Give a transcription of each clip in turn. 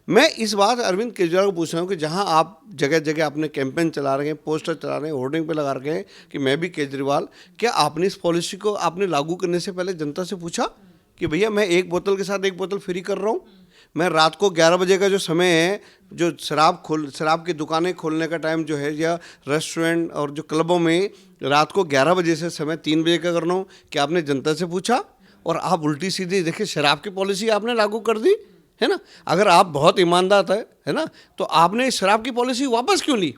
मैं इस बात अरविंद केजरीवाल को पूछ रहा हूँ कि जहाँ आप जगह जगह अपने कैंपेन चला रहे हैं, पोस्टर चला रहे हैं, होर्डिंग पे लगा रखे हैं कि मैं भी केजरीवाल, क्या आपने इस पॉलिसी को आपने लागू करने से पहले जनता से पूछा कि भैया मैं एक बोतल के साथ एक बोतल फ्री कर रहा हूँ? मैं रात को 11 बजे का जो समय है, जो शराब की दुकानें खोलने का टाइम जो है, या रेस्टोरेंट और जो क्लबों में रात को 11 बजे से समय 3 बजे का करना हो, क्या आपने जनता से पूछा? और आप उल्टी सीधी देखिए शराब की पॉलिसी आपने लागू कर दी है ना। अगर आप बहुत ईमानदार है ना, तो आपने शराब की पॉलिसी वापस क्यों ली?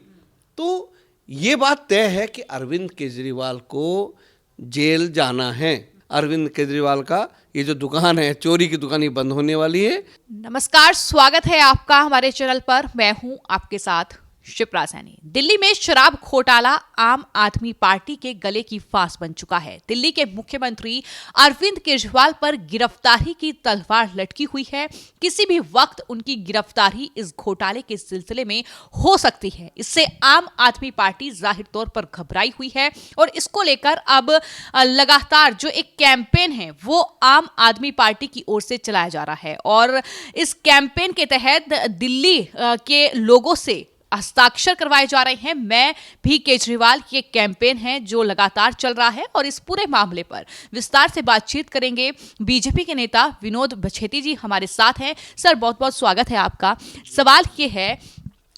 तो ये बात तय है कि अरविंद केजरीवाल को जेल जाना है। अरविंद केजरीवाल का ये जो दुकान है, चोरी की दुकान, ये बंद होने वाली है। नमस्कार, स्वागत है आपका हमारे चैनल पर। मैं हूं आपके साथ शिप्रा सैनी। दिल्ली में शराब घोटाला आम आदमी पार्टी के गले की फांस बन चुका है। दिल्ली के मुख्यमंत्री अरविंद केजरीवाल पर गिरफ्तारी की तलवार लटकी हुई है। किसी भी वक्त उनकी गिरफ्तारी इस घोटाले के सिलसिले में हो सकती है। इससे आम आदमी पार्टी जाहिर तौर पर घबराई हुई है और इसको लेकर अब लगातार जो एक कैंपेन है वो आम आदमी पार्टी की ओर से चलाया जा रहा है और इस कैंपेन के तहत दिल्ली के लोगों से हस्ताक्षर करवाए जा रहे हैं। मैं भी केजरीवाल ये कैंपेन है जो लगातार चल रहा है और इस पूरे मामले पर विस्तार से बातचीत करेंगे। बीजेपी के नेता विनोद बछेती जी हमारे साथ हैं। सर, बहुत बहुत स्वागत है आपका। सवाल ये है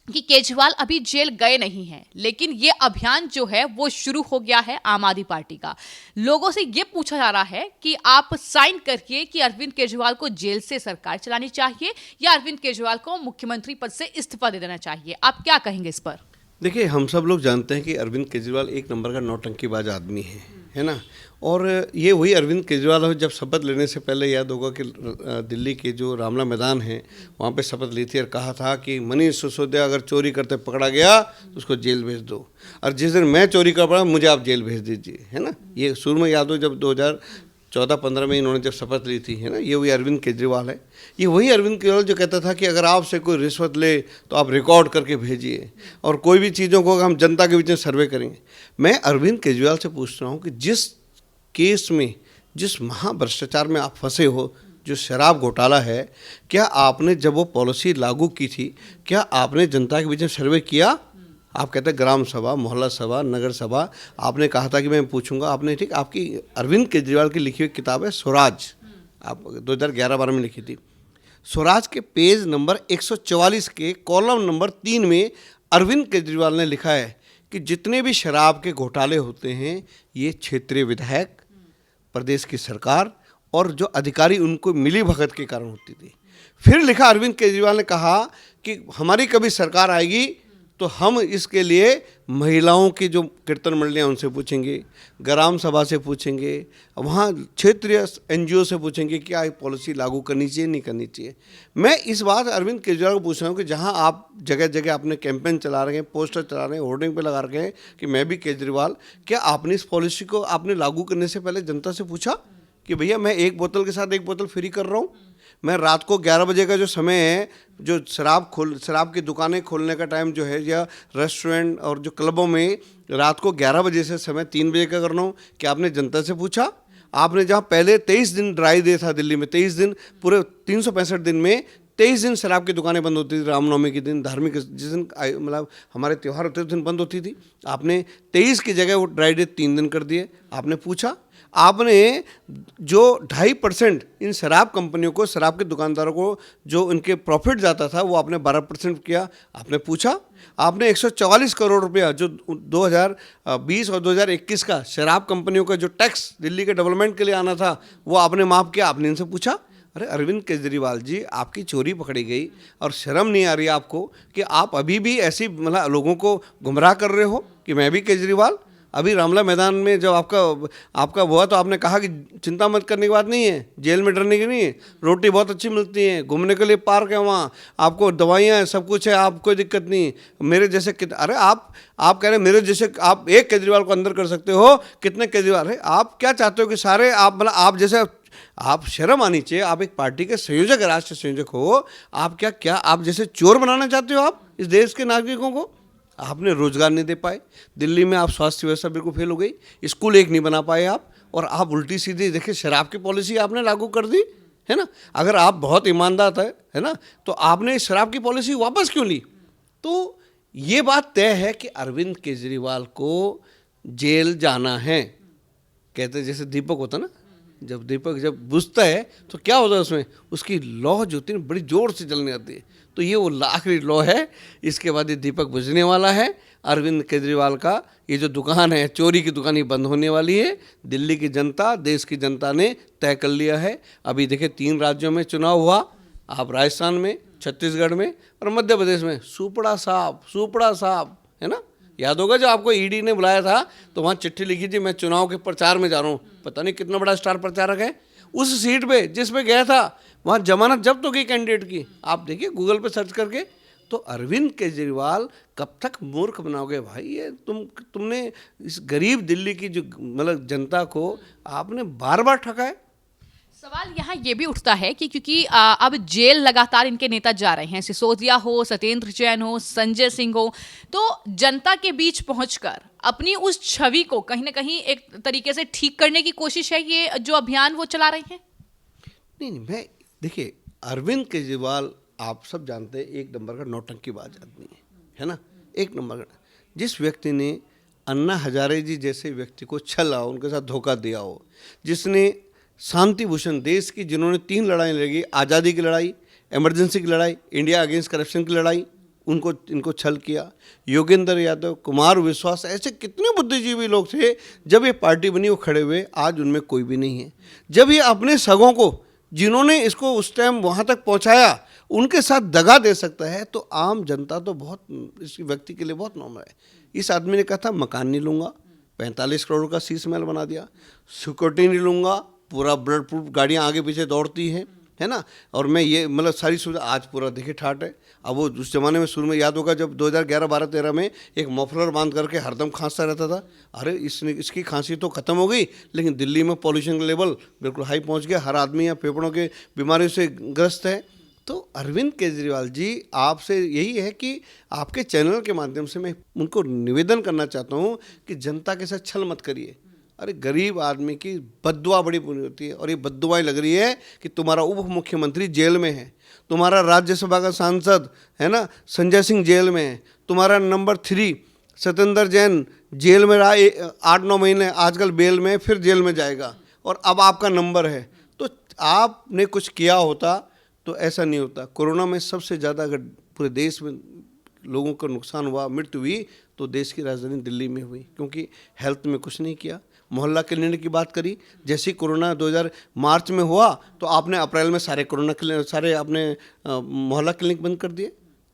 कि केजरीवाल अभी जेल गए नहीं हैं, लेकिन ये अभियान जो है वो शुरू हो गया है आम आदमी पार्टी का। लोगों से ये पूछा जा रहा है कि आप साइन करिए कि अरविंद केजरीवाल को जेल से सरकार चलानी चाहिए या अरविंद केजरीवाल को मुख्यमंत्री पद से इस्तीफा दे देना चाहिए। आप क्या कहेंगे इस पर? देखिए, हम सब लोग जानते हैं कि अरविंद केजरीवाल एक नंबर का नौटंकीबाज आदमी है ना। और ये वही अरविंद केजरीवाल हो, जब शपथ लेने से पहले याद होगा कि दिल्ली के जो रामला मैदान है वहाँ पे शपथ ली थी और कहा था कि मनीष सिसोदिया अगर चोरी करते पकड़ा गया तो उसको जेल भेज दो, और जिस दिन मैं चोरी कर पड़ा मुझे आप जेल भेज दीजिए, है ना। ये शुरू में याद हो जब 2014-15 में इन्होंने जब शपथ ली थी, है ना। ये वही अरविंद केजरीवाल है। ये वही अरविंद केजरीवाल जो कहता था कि अगर आपसे कोई रिश्वत ले तो आप रिकॉर्ड करके भेजिए, और कोई भी चीज़ों को हम जनता के बीच में सर्वे करेंगे। मैं अरविंद केजरीवाल से पूछ रहा हूँ कि जिस केस में, जिस महाभ्रष्टाचार में आप फंसे हो, जो शराब घोटाला है, क्या आपने जब वो पॉलिसी लागू की थी, क्या आपने जनता के बीच में सर्वे किया? आप कहते हैं ग्राम सभा, मोहल्ला सभा, नगर सभा, आपने कहा था कि मैं पूछूंगा। आपने, ठीक, आपकी अरविंद केजरीवाल की लिखी हुई किताब है स्वराज, आप 2011-12 में लिखी थी। स्वराज के पेज नंबर 144 के कॉलम नंबर 3 में अरविंद केजरीवाल ने लिखा है कि जितने भी शराब के घोटाले होते हैं ये क्षेत्रीय विधायक, प्रदेश की सरकार और जो अधिकारी उनको मिली भगत के कारण होती थी। फिर लिखा, अरविंद केजरीवाल ने कहा कि हमारी कभी सरकार आएगी तो हम इसके लिए महिलाओं की जो कीर्तन मंडलियाँ उनसे पूछेंगे, ग्राम सभा से पूछेंगे, वहाँ क्षेत्रीय NGO से पूछेंगे क्या ये पॉलिसी लागू करनी चाहिए, नहीं करनी चाहिए। मैं इस बात अरविंद केजरीवाल को पूछ रहा हूँ कि जहाँ आप जगह जगह अपने कैंपेन चला रहे हैं, पोस्टर चला रहे हैं, होर्डिंग पे लगा रखे हैं कि मैं भी केजरीवाल, क्या आपने इस पॉलिसी को आपने लागू करने से पहले जनता से पूछा कि भैया मैं एक बोतल के साथ एक बोतल फ्री कर रहा हूँ? मैं रात को 11 बजे का जो समय है, जो शराब की दुकानें खोलने का टाइम जो है, या रेस्टोरेंट और जो क्लबों में रात को 11 बजे से समय 3 बजे का करना हो, क्या आपने जनता से पूछा? आपने जहाँ पहले 23 दिन ड्राई डे था दिल्ली में, 23 दिन, पूरे 365 दिन में 23 दिन शराब की दुकानें बंद होती थी। रामनवमी के दिन, धार्मिक जिस दिन मतलब हमारे त्यौहार होते थे उस दिन बंद होती थी। आपने 23 की जगह वो ड्राई डे 3 दिन कर दिए। आपने पूछा? आपने जो 2.5% इन शराब कंपनियों को, शराब के दुकानदारों को जो उनके प्रॉफिट जाता था वो आपने 12% किया। आपने पूछा? आपने 144 करोड़ रुपया जो 2020 और 2021 का शराब कंपनियों का जो टैक्स दिल्ली के डेवलपमेंट के लिए आना था वो आपने माफ़ किया। आपने इनसे पूछा? अरे अरविंद केजरीवाल जी, आपकी चोरी पकड़ी गई और शर्म नहीं आ रही आपको कि आप अभी भी ऐसी मतलब लोगों को गुमराह कर रहे हो कि मैं भी केजरीवाल? अभी रामला मैदान में जब आपका हुआ तो आपने कहा कि चिंता मत करने की बात नहीं है, जेल में डरने की नहीं है, रोटी बहुत अच्छी मिलती है, घूमने के लिए पार्क है, वहाँ आपको दवाइयाँ हैं, सब कुछ है, आप कोई दिक्कत नहीं। मेरे जैसे अरे आप कह रहे हैं मेरे जैसे आप एक केजरीवाल को अंदर कर सकते हो, कितने केजरीवाल है? आप क्या चाहते हो कि सारे आप मतलब आप जैसे, आप शर्म आनी चाहिए। आप एक पार्टी के संयोजक, राष्ट्रीय संयोजक हो, आप क्या आप जैसे चोर बनाना चाहते हो आप इस देश के नागरिकों को? आपने रोजगार नहीं दे पाए, दिल्ली में आप स्वास्थ्य व्यवस्था बिल्कुल फेल हो गई, स्कूल एक नहीं बना पाए आप, और आप उल्टी सीधी देखिए शराब की पॉलिसी आपने लागू कर दी, है ना। अगर आप बहुत ईमानदार है ना, तो आपने शराब की पॉलिसी वापस क्यों ली। तो ये बात तय है कि अरविंद केजरीवाल को जेल जाना है। कहते हैं जैसे दीपक होता ना, जब दीपक जब बुझता है तो क्या होता है उसमें, उसकी लौ जो होती है बड़ी जोर से जलने आती है। तो ये वो आखिरी लौ है, इसके बाद ये दीपक बुझने वाला है। अरविंद केजरीवाल का ये जो दुकान है, चोरी की दुकान, ये बंद होने वाली है। दिल्ली की जनता, देश की जनता ने तय कर लिया है। अभी देखिए 3 राज्यों में चुनाव हुआ, आप राजस्थान में, छत्तीसगढ़ में और मध्य प्रदेश में सुपड़ा साहब है ना। याद होगा जब आपको ईडी ने बुलाया था तो वहाँ चिट्ठी लिखी थी, मैं चुनाव के प्रचार में जा रहा हूँ। पता नहीं कितना बड़ा स्टार प्रचारक है। उस सीट पे जिस पे गया था वहाँ जमानत जब्त हो गई कैंडिडेट की। आप देखिए गूगल पे सर्च करके। तो अरविंद केजरीवाल कब तक मूर्ख बनाओगे भाई। ये तुमने इस गरीब दिल्ली की जो मतलब जनता को आपने बार बार ठगा है। सवाल यहाँ ये भी उठता है कि क्योंकि अब जेल लगातार इनके नेता जा रहे हैं, सिसोदिया हो, सत्येंद्र जैन हो, संजय सिंह हो, तो जनता के बीच पहुंचकर अपनी उस छवि को कहीं ना कहीं एक तरीके से ठीक करने की कोशिश है ये जो अभियान वो चला रहे हैं। नहीं, मैं देखिए अरविंद केजरीवाल आप सब जानते हैं एक नंबर का नौटंकीबाज आदमी है ना। एक नंबर का, जिस व्यक्ति ने अन्ना हजारे जी जैसे व्यक्ति को छला, उनके साथ धोखा दिया हो, जिसने शांति भूषण देश की, जिन्होंने 3 लड़ाई लड़ी, आज़ादी की लड़ाई, इमरजेंसी की लड़ाई, इंडिया अगेंस्ट करप्शन की लड़ाई, इनको छल किया। योगेंद्र यादव, कुमार विश्वास, ऐसे कितने बुद्धिजीवी लोग थे जब ये पार्टी बनी वो खड़े हुए, आज उनमें कोई भी नहीं है। जब ये अपने सगों को, जिन्होंने इसको उस टाइम वहाँ तक पहुँचाया, उनके साथ दगा दे सकता है, तो आम जनता तो बहुत, इस व्यक्ति के लिए बहुत नॉर्मल है। इस आदमी ने कहा था मकान नहीं लूँगा, 45 करोड़ का शीश महल बना दिया, सिक्योरिटी नहीं लूँगा, पूरा ब्लड प्रूफ गाड़ियाँ आगे पीछे दौड़ती हैं, है ना, और मैं ये मतलब सारी सुविधा, आज पूरा देखिए ठाट है। अब वो उस जमाने में शुरू में याद होगा जब 2011, 12, 13 में एक मफलर बांध करके हरदम खांसता रहता था। अरे इसकी खांसी तो खत्म हो गई, लेकिन दिल्ली में पॉल्यूशन का लेवल बिल्कुल हाई पहुंच गया, हर आदमी यहाँ फेफड़ों के बीमारियों से ग्रस्त है। तो अरविंद केजरीवाल जी, आपसे यही है कि आपके चैनल के माध्यम से मैं उनको निवेदन करना चाहता हूँ कि जनता के साथ छल मत करिए। अरे गरीब आदमी की बद्दुआ बड़ी बुरी होती है, और ये बद्दुआएं लग रही है कि तुम्हारा उप मुख्यमंत्री जेल में है, तुम्हारा राज्यसभा का सांसद है ना संजय सिंह जेल में है, तुम्हारा नंबर 3 सत्येंद्र जैन जेल में रहा 8-9 महीने, आजकल बेल में, फिर जेल में जाएगा, और अब आपका नंबर है। तो आपने कुछ किया होता तो ऐसा नहीं होता। कोरोना में सबसे ज़्यादा अगर पूरे देश में लोगों को नुकसान हुआ, मृत्यु हुई, तो देश की राजधानी दिल्ली में हुई, क्योंकि हेल्थ में कुछ नहीं किया। मोहल्ला क्लिनिक की बात करी, जैसे ही कोरोना 2000 मार्च में हुआ तो आपने अप्रैल में सारे आपने मोहल्ला क्लिनिक बंद कर दिए।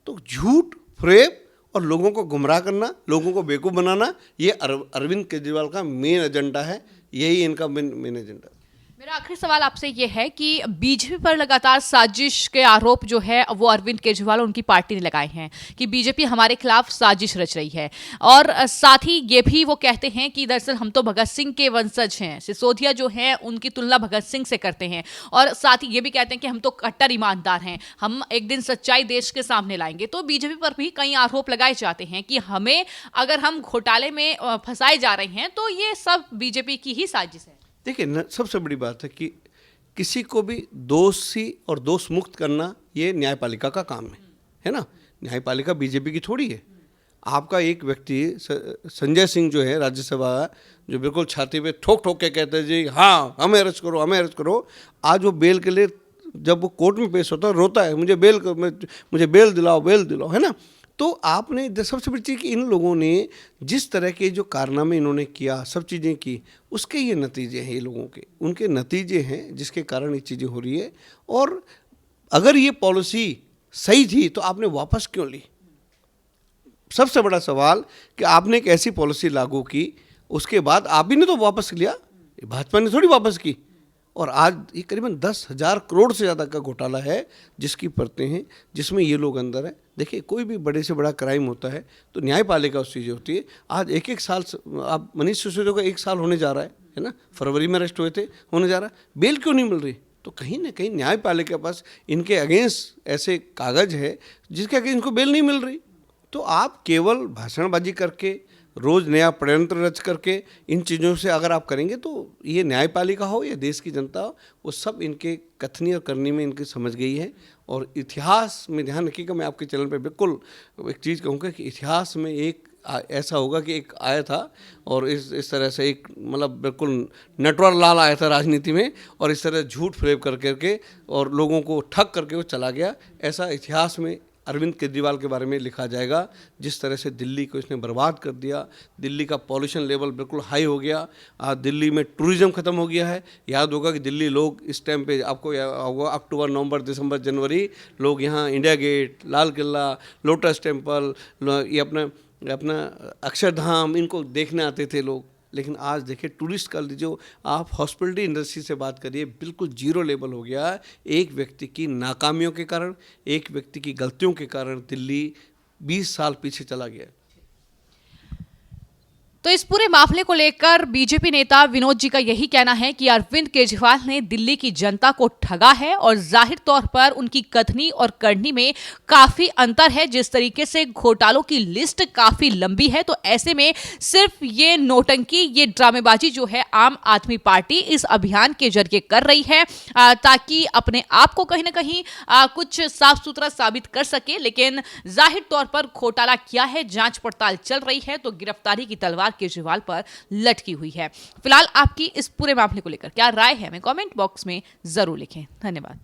तो झूठ, फ्रेब और लोगों को गुमराह करना, लोगों को बेवकूफ़ बनाना, ये अरविंद केजरीवाल का मेन एजेंडा है। यही इनका मेन एजेंडा। मेरा आखिरी सवाल आपसे ये है कि बीजेपी पर लगातार साजिश के आरोप जो है वो अरविंद केजरीवाल और उनकी पार्टी ने लगाए हैं कि बीजेपी हमारे खिलाफ साजिश रच रही है, और साथ ही ये भी वो कहते हैं कि दरअसल हम तो भगत सिंह के वंशज हैं, सिसोदिया जो हैं उनकी तुलना भगत सिंह से करते हैं, और साथ ही ये भी कहते हैं कि हम तो कट्टर ईमानदार हैं, हम एक दिन सच्चाई देश के सामने लाएंगे। तो बीजेपी पर भी कई आरोप लगाए जाते हैं कि हमें, अगर हम घोटाले में फंसाए जा रहे हैं तो ये सब बीजेपी की ही साजिश है। देखिए सबसे बड़ी बात है कि किसी को भी दोषी और दोष मुक्त करना ये न्यायपालिका का काम है ना। न्यायपालिका बीजेपी की थोड़ी है। आपका एक व्यक्ति संजय सिंह जो है राज्यसभा, जो बिल्कुल छाती पे ठोक ठोक के कहते हैं जी हाँ हमें अरेस्ट करो, हमें अरेस्ट करो, आज वो बेल के लिए जब वो कोर्ट में पेश होता है रोता है, मुझे बेल दिलाओ, बेल दिलाओ, है ना। तो आपने सबसे बड़ी चीज़ कि इन लोगों ने जिस तरह के जो कारनामे इन्होंने किया, सब चीज़ें की, उसके ये नतीजे हैं, ये लोगों के उनके नतीजे हैं जिसके कारण ये चीज़ें हो रही है। और अगर ये पॉलिसी सही थी तो आपने वापस क्यों ली। सबसे बड़ा सवाल कि आपने एक ऐसी पॉलिसी लागू की, उसके बाद आप ही ने तो वापस लिया, भाजपा ने थोड़ी वापस की। और आज ये करीबन 10,000 करोड़ से ज़्यादा का घोटाला है जिसकी परतें हैं, जिसमें ये लोग अंदर हैं। देखिए कोई भी बड़े से बड़ा क्राइम होता है तो न्यायपालिका उस चीज़ें होती है। आज एक साल, आप मनीष सिसोदिया का 1 साल होने जा रहा है ना, फरवरी में अरेस्ट हुए थे, होने जा रहा है, बेल क्यों नहीं मिल रही। तो कहीं ना कहीं न्यायपालिका के पास इनके अगेंस्ट ऐसे कागज है जिसके अगेंस्ट इनको बेल नहीं मिल रही। तो आप केवल भाषणबाजी करके, रोज़ नया षड्यंत्र रच करके इन चीज़ों से अगर आप करेंगे तो ये न्यायपालिका हो या देश की जनता हो, वो सब इनके कथनी और करनी में इनकी समझ गई है। और इतिहास में ध्यान रखिएगा, मैं आपके चैनल पे बिल्कुल एक चीज़ कहूँगा कि इतिहास में एक ऐसा होगा कि एक आया था और इस तरह से एक मतलब बिल्कुल नटवर लाल आया था राजनीति में, और इस तरह झूठ फरेब कर करके और लोगों को ठग करके वो चला गया। ऐसा इतिहास में अरविंद केजरीवाल के बारे में लिखा जाएगा, जिस तरह से दिल्ली को इसने बर्बाद कर दिया। दिल्ली का पॉल्यूशन लेवल बिल्कुल हाई हो गया, दिल्ली में टूरिज़्म ख़त्म हो गया है। याद होगा कि दिल्ली लोग इस टाइम पे आपको याद होगा अक्टूबर, नवंबर, दिसंबर, जनवरी लोग यहाँ India gate, Lal Qila, lotus temple, ये अपना अक्षरधाम, इनको देखने आते थे लोग। लेकिन आज देखिए टूरिस्ट का जो आप हॉस्पिटलिटी इंडस्ट्री से बात करिए, बिल्कुल जीरो लेवल हो गया है। एक व्यक्ति की नाकामियों के कारण, एक व्यक्ति की गलतियों के कारण दिल्ली 20 साल पीछे चला गया। तो इस पूरे मामले को लेकर बीजेपी नेता विनोद जी का यही कहना है कि अरविंद केजरीवाल ने दिल्ली की जनता को ठगा है और जाहिर तौर पर उनकी कथनी और करनी में काफी अंतर है। जिस तरीके से घोटालों की लिस्ट काफी लंबी है, तो ऐसे में सिर्फ ये नौटंकी, ये ड्रामेबाजी जो है आम आदमी पार्टी इस अभियान के जरिए कर रही है ताकि अपने आप को कहीं ना कहीं कुछ साफ सुथरा साबित कर सके। लेकिन जाहिर तौर पर घोटाला क्या है, जांच पड़ताल चल रही है, तो गिरफ्तारी की तलवार केजरीवाल पर लटकी हुई है। फिलहाल आपकी इस पूरे मामले को लेकर क्या राय है, हमें कमेंट बॉक्स में जरूर लिखें। धन्यवाद।